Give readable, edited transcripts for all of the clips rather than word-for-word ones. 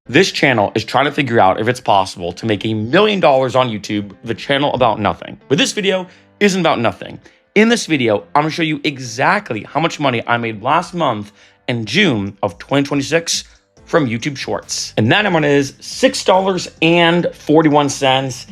This channel is trying to figure out if it's possible to make $1 million on YouTube with a channel about nothing. But this video isn't about nothing. In this video, I'm gonna show you exactly how much money I made last month in June of 2026 from YouTube Shorts. And that amount is $6.41.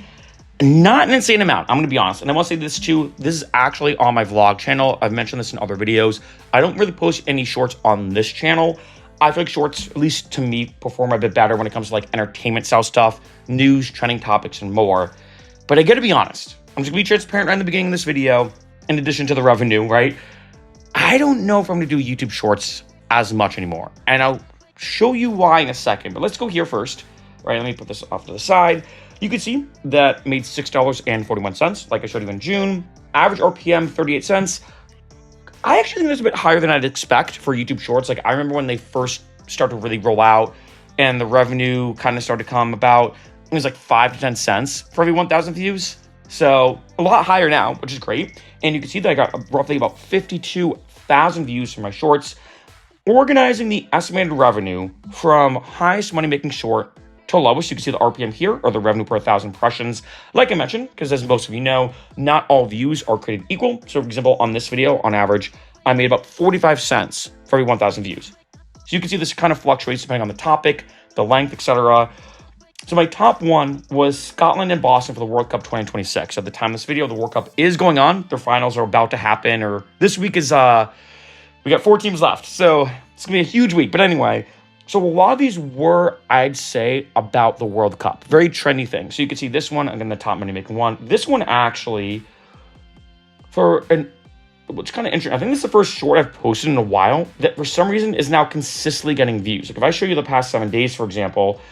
Not an insane amount, I'm gonna be honest. And I wanna say this too, this is actually on my vlog channel. I've mentioned this in other videos. I don't really post any shorts on this channel. I feel like shorts, at least to me, perform a bit better when it comes to like entertainment style stuff, news, trending topics, and more. But I gotta be honest, I'm just gonna be transparent right in the beginning of this video, in addition to the revenue, right? I don't know if I'm gonna do YouTube Shorts as much anymore. And I'll show you why in a second, but let's go here first. All right, let me put this off to the side. You can see that made $6.41, like I showed you in June. Average RPM, 38 cents. I actually think that's a bit higher than I'd expect for YouTube Shorts. Like I remember when they first started to really roll out and the revenue kind of started to come about, it was like 5 to 10 cents for every 1,000 views. So a lot higher now, which is great. And you can see that I got roughly about 52,000 views for my shorts. Organizing the estimated revenue from highest money-making short to lowest, you can see the RPM here, or the revenue per 1,000 impressions. Like I mentioned, because as most of you know, not all views are created equal. So for example, on this video, on average, I made about 45 cents for every 1,000 views. So you can see this kind of fluctuates depending on the topic, the length, etc. So my top one was Scotland and Boston for the World Cup 2026. At the time of this video, the World Cup is going on. Their finals are about to happen, or this week is, we got 4 teams left. So it's gonna be a huge week. But anyway, so a lot of these were, I'd say, about the World Cup. Very trendy thing. So you can see this one, again, the top money-making one. This one actually, what's kind of interesting, I think this is the first short I've posted in a while that for some reason is now consistently getting views. Like if I show you the past 7 days, for example,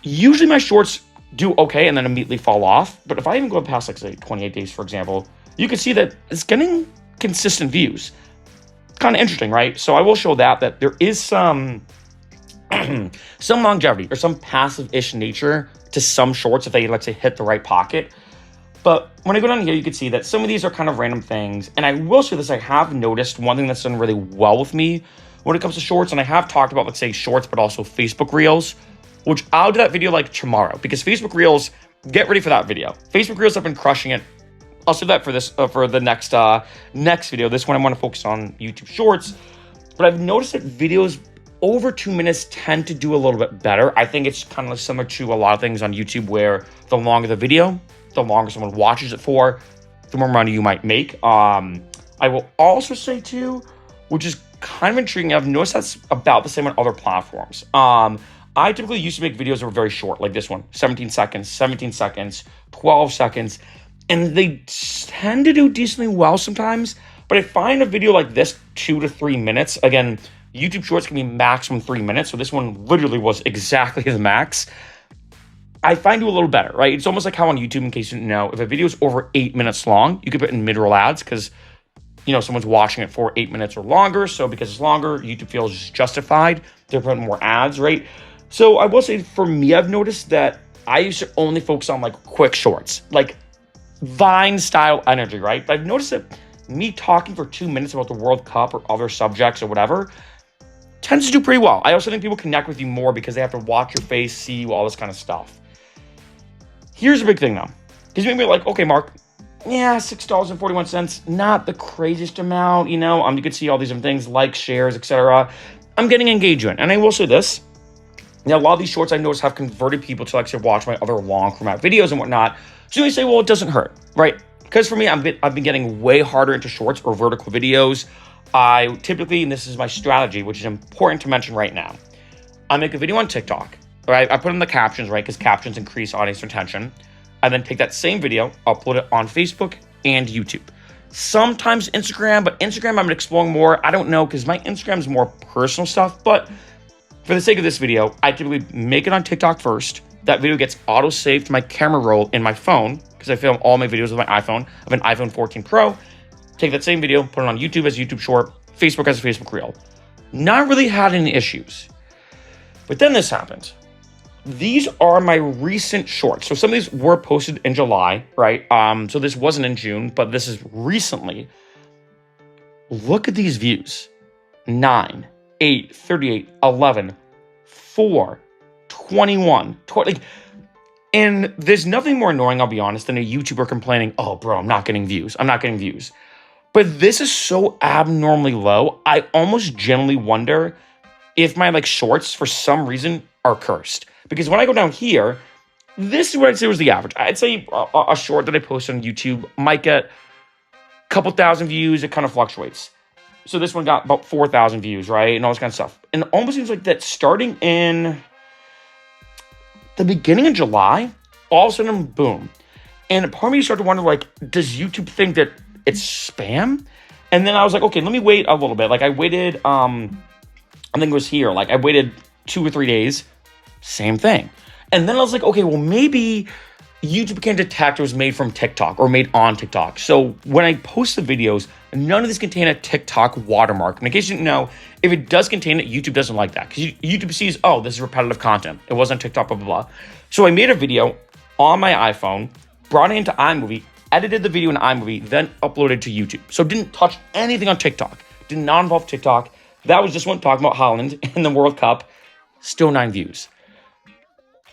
usually my shorts do okay and then immediately fall off. But if I even go past like say 28 days, for example, you can see that it's getting consistent views. Kind of interesting, right? So I will show that there is some longevity or some passive-ish nature to some shorts if they, let's say, hit the right pocket. But when I go down here, you can see that some of these are kind of random things. And I will say this, I have noticed one thing that's done really well with me when it comes to shorts, and I have talked about, let's say, shorts, but also Facebook Reels, which I'll do that video like tomorrow, because Facebook Reels, get ready for that video. Facebook Reels have been crushing it. I'll save that for this, for the next video. This one I want to focus on YouTube Shorts. But I've noticed that videos over 2 minutes tend to do a little bit better. I think it's kind of similar to a lot of things on YouTube where the longer the video, the longer someone watches it for, the more money you might make. I will also say too, which is kind of intriguing, I've noticed that's about the same on other platforms. I typically used to make videos that were very short, like this one, 17 seconds, 12 seconds, and they tend to do decently well sometimes. But I find a video like this, 2 to 3 minutes, again, YouTube Shorts can be maximum 3 minutes, so this one literally was exactly the max. I find it a little better, right? It's almost like how on YouTube, in case you didn't know, if a video is over 8 minutes long, you could put in mid-roll ads because, you know, someone's watching it for 8 minutes or longer. So because it's longer, YouTube feels justified. They're putting more ads, right? So I will say for me, I've noticed that I used to only focus on like quick shorts, like Vine style energy, right? But I've noticed that me talking for 2 minutes about the World Cup or other subjects or whatever tends to do pretty well. I also think people connect with you more because they have to watch your face, see you, all this kind of stuff. Here's a big thing though, because you may be like, okay, Mark, yeah, $6.41, not the craziest amount, you know, you could see all these different things, likes, shares, etc. I'm getting engagement, and I will say this. Now, a lot of these shorts I noticed have converted people to actually watch my other long format videos and whatnot. So you may say, well, it doesn't hurt, right? Because for me, I've been getting way harder into shorts or vertical videos. I typically, and this is my strategy, which is important to mention right now, I make a video on TikTok, right? I put in the captions, right? Because captions increase audience retention. I then take that same video, upload it on Facebook and YouTube. Sometimes Instagram, but Instagram I'm exploring more. I don't know, because my Instagram is more personal stuff. But for the sake of this video, I typically make it on TikTok first. That video gets auto-saved to my camera roll in my phone, because I film all my videos with my iPhone. I have an iPhone 14 Pro. Take that same video, put it on YouTube as a YouTube short, Facebook as a Facebook Reel. Not really had any issues. But then this happened. These are my recent shorts. So some of these were posted in July, right? So this wasn't in June, but this is recently. Look at these views. 9, 8, 38, 11, 4, 21. And there's nothing more annoying, I'll be honest, than a YouTuber complaining, oh, bro, I'm not getting views. I'm not getting views. But this is so abnormally low, I almost genuinely wonder if my shorts, for some reason, are cursed. Because when I go down here, this is what I'd say was the average. I'd say a short that I post on YouTube might get a couple thousand views. It kind of fluctuates. So this one got about 4,000 views, right? And all this kind of stuff. And it almost seems like that starting in the beginning of July, all of a sudden, boom. And part of me started to wonder, does YouTube think that it's spam? And then I was like, okay, let me wait a little bit. I waited, I think it was here. I waited 2 or 3 days, same thing. And then I was like, okay, well, maybe YouTube can't detect it was made from TikTok or made on TikTok. So when I post the videos, none of these contain a TikTok watermark. And in case you didn't know, if it does contain it, YouTube doesn't like that. Because YouTube sees, oh, this is repetitive content. It wasn't TikTok, blah, blah, blah. So I made a video on my iPhone, brought it into iMovie, edited the video in iMovie, then uploaded to YouTube. So didn't touch anything on TikTok. Did not involve TikTok. That was just one talking about Holland in the World Cup. Still 9 views.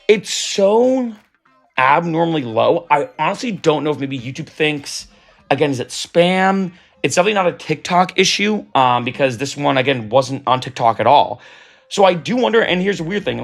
It's so abnormally low. I honestly don't know if maybe YouTube thinks, again, is it spam? It's definitely not a TikTok issue because this one, again, wasn't on TikTok at all. So I do wonder, and here's a weird thing,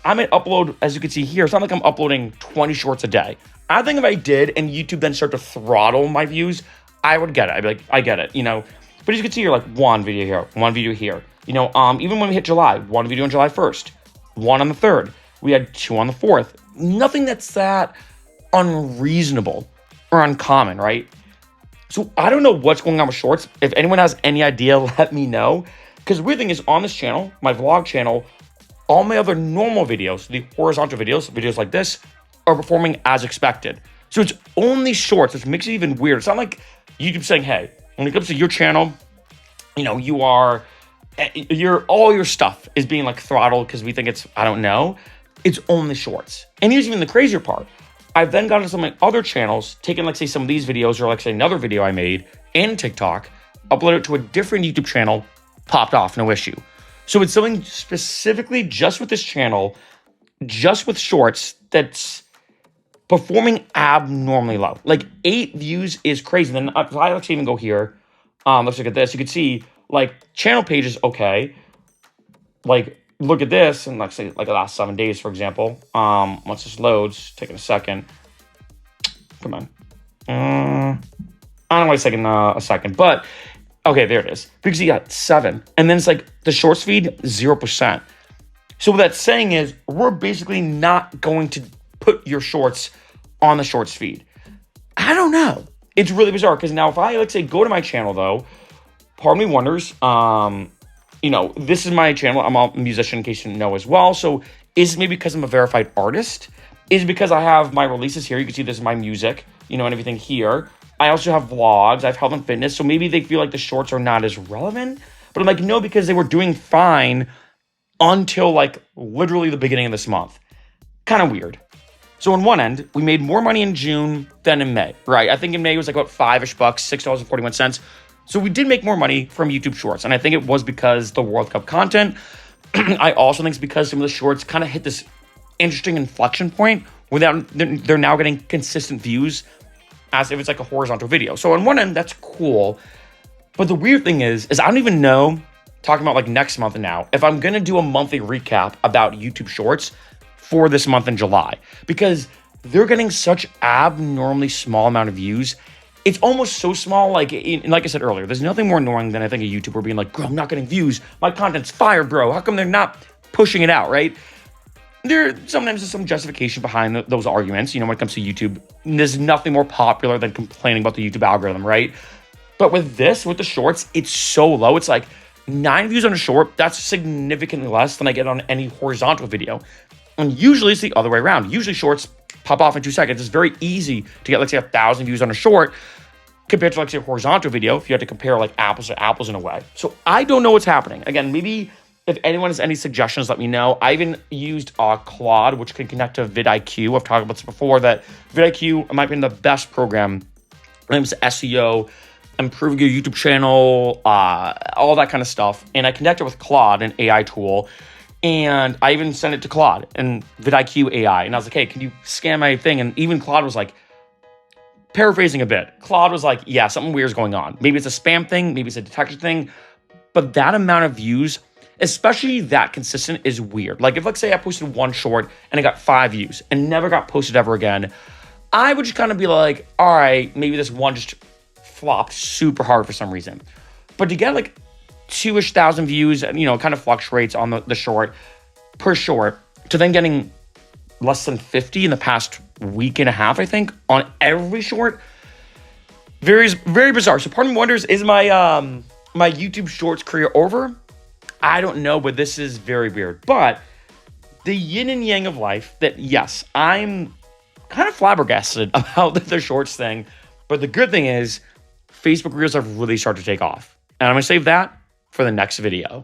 I might upload, as you can see here, it's not like I'm uploading 20 shorts a day. I think if I did and YouTube then start to throttle my views, I would get it. I'd be like, I get it, But as you can see here, one video here, one video here. Even when we hit July, one video on July 1st, one on the 3rd. We had 2 on the 4th. Nothing that's that unreasonable or uncommon, right? So I don't know what's going on with shorts. If anyone has any idea, let me know. Because the weird thing is on this channel, my vlog channel, all my other normal videos, the horizontal videos like this, are performing as expected. So it's only shorts, which makes it even weird. It's not like YouTube saying, hey, when it comes to your channel, all your stuff is being throttled because we think it's, I don't know. It's only shorts. And here's even the crazier part. I've then gone to some of my other channels, taken say some of these videos or say another video I made in TikTok, uploaded it to a different YouTube channel, popped off, no issue. So it's something specifically just with this channel, just with shorts, that's performing abnormally low. 8 views is crazy. Then if I even go here, let's look at this. You can see channel page is okay. Look at this, and say the last 7 days, for example. Once this loads, taking a second. Come on. I don't want a second, but okay, there it is. Because you got 7, and then it's the shorts feed 0%. So what that's saying is we're basically not going to put your shorts on the shorts feed. I don't know. It's really bizarre because now if I say go to my channel though, part of me wonders. This is my channel. I'm a musician, in case you didn't know as well. So is it maybe because I'm a verified artist? Is it because I have my releases here? You can see this is my music, and everything here. I also have vlogs. I have health and fitness. So maybe they feel like the shorts are not as relevant. But I'm no, because they were doing fine until literally the beginning of this month. Kind of weird. So on one end, we made more money in June than in May, right? I think in May it was about $5-ish, $6.41. So we did make more money from YouTube Shorts, and I think it was because the World Cup content. I also think it's because some of the shorts kind of hit this interesting inflection point where they're now getting consistent views as if it's a horizontal video. So on one end, that's cool. But the weird thing is I don't even know, talking about next month now, if I'm going to do a monthly recap about YouTube Shorts for this month in July. Because they're getting such abnormally small amount of views. It's almost so small, like I said earlier, there's nothing more annoying than I think a YouTuber being bro, I'm not getting views. My content's fire, bro. How come they're not pushing it out, right? Sometimes there's some justification behind those arguments, when it comes to YouTube. There's nothing more popular than complaining about the YouTube algorithm, right? But with the shorts, it's so low. It's 9 views on a short. That's significantly less than I get on any horizontal video. And usually it's the other way around. Usually shorts pop off in 2 seconds. It's very easy to get, 1,000 views on a short compared to, a horizontal video if you had to compare, apples to apples in a way. So I don't know what's happening. Again, maybe if anyone has any suggestions, let me know. I even used Claude, which can connect to vidIQ. I've talked about this before, that vidIQ might be the best program when it comes to SEO, improving your YouTube channel, all that kind of stuff. And I connected with Claude, an AI tool. And I even sent it to Claude and vidIQ AI. And I was like, hey, can you scan my thing? And even Claude was like, paraphrasing a bit, Claude was like, yeah, something weird is going on. Maybe it's a spam thing, maybe it's a detection thing. But that amount of views, especially that consistent, is weird. Like if, let's say I posted one short and I got 5 views and never got posted ever again, I would just kind of be like, all right, maybe this one just flopped super hard for some reason. But to get like 2-ish thousand views, and it kind of fluctuates on the short per short, to then getting less than 50 in the past week and a half, I think, on every short, very, very bizarre. So part of me wonders, is my my YouTube Shorts career over? I don't know, but this is very weird. But the yin and yang of life, that yes, I'm kind of flabbergasted about the Shorts thing, but the good thing is Facebook Reels have really started to take off. And I'm going to save that for the next video.